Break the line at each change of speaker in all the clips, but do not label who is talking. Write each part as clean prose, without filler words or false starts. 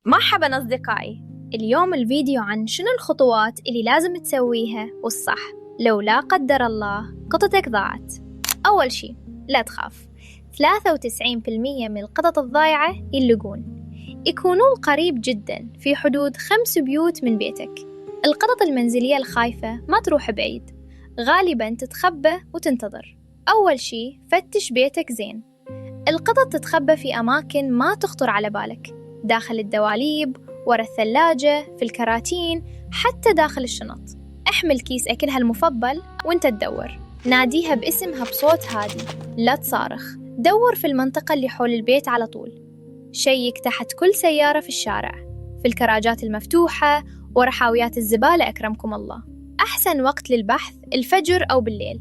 مرحبا أصدقائي، اليوم الفيديو عن شنو الخطوات اللي لازم تسويها والصح لو لا قدر الله قطتك ضاعت. أول شي لا تخاف، 93% من القطط الضايعة يلقون يكونون قريب جدا في حدود 5 بيوت من بيتك. القطط المنزلية الخايفة ما تروح بعيد، غالبا تتخبى وتنتظر. أول شي فتش بيتك زين. القطط تتخبى في أماكن ما تخطر على بالك، داخل الدواليب، ورا الثلاجة، في الكراتين، حتى داخل الشنط. احمل كيس أكلها المفضل وانت تدور، ناديها باسمها بصوت هادي، لا تصارخ. دور في المنطقة اللي حول البيت على طول، شيك تحت كل سيارة في الشارع، في الكراجات المفتوحة، ورا حاويات الزبالة أكرمكم الله. أحسن وقت للبحث الفجر أو بالليل،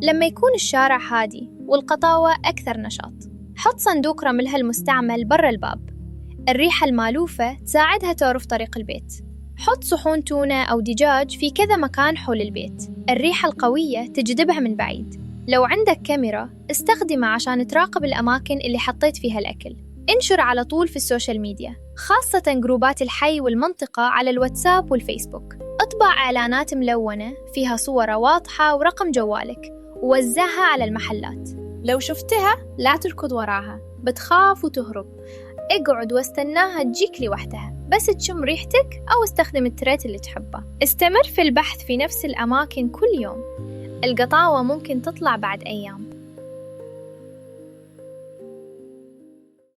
لما يكون الشارع هادي والقطاوة أكثر نشاط. حط صندوق رملها المستعمل برا الباب، الريحة المالوفة تساعدها تعرف طريق البيت. حط صحون تونة أو دجاج في كذا مكان حول البيت، الريحة القوية تجذبها من بعيد. لو عندك كاميرا استخدمها عشان تراقب الأماكن اللي حطيت فيها الأكل. انشر على طول في السوشيال ميديا، خاصة جروبات الحي والمنطقة على الواتساب والفيسبوك. اطبع إعلانات ملونة فيها صورة واضحة ورقم جوالك، ووزعها على المحلات. لو شفتها لا تركض وراها، بتخاف وتهرب. اقعد واستناها تجيك لوحدها، بس تشم ريحتك أو استخدم التريت اللي تحبه. استمر في البحث في نفس الأماكن كل يوم، القطاوة ممكن تطلع بعد أيام.